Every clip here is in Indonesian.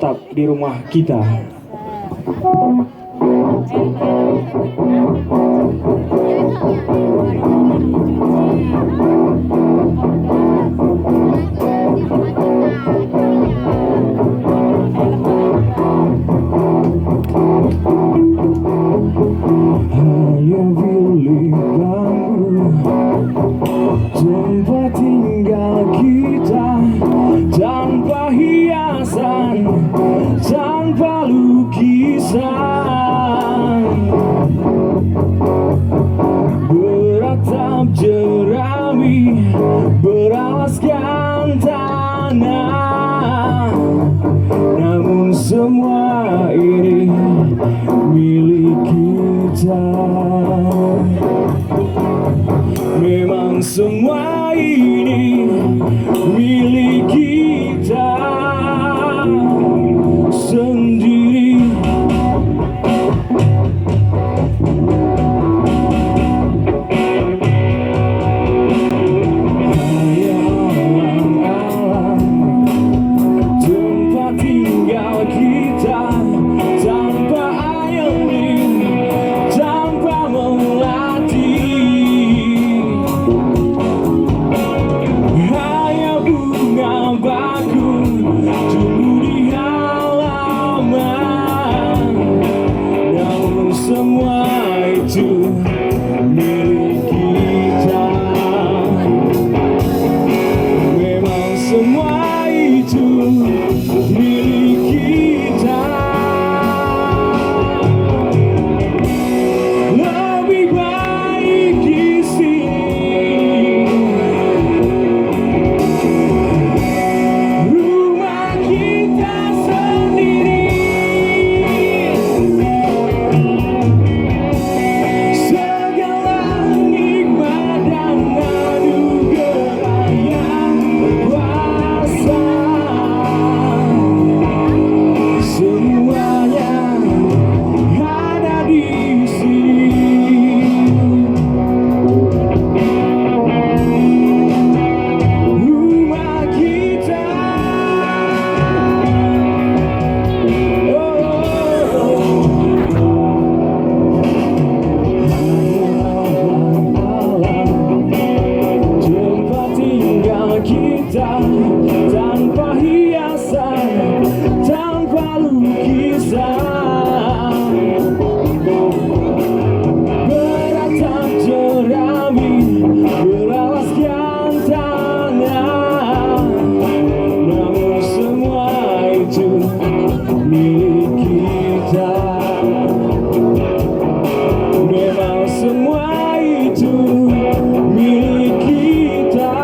tetap di rumah kita. Ayo pilih kamu tempat tinggal kita, tanpa hiasan, tanpa lukisan, beratap jerami, beralaskan tanah. Namun semua ini milik kita. Memang semua ini milik kita sendiri. Alam-alam tempat tinggal kita, tanpa ayuning, tanpa melatih. Hanya bunga bakung tumbuh di halaman. Namun semua itu milik kita. Memang semua itu milik kita. Lebih baik di sini, rumah kita sendiri. Segala nikmat dan anugerah yang kuasa, semuanya ada di sini. Rumah kita, tempat tinggal kita, tanpa hiasan, tanpa lukisan, beratap jerami, beralaskan tanah. Namun semua itu milik kita. Memang semua itu milik kita.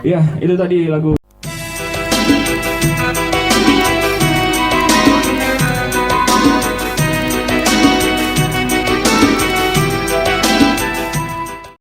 Ya, itu tadi lagu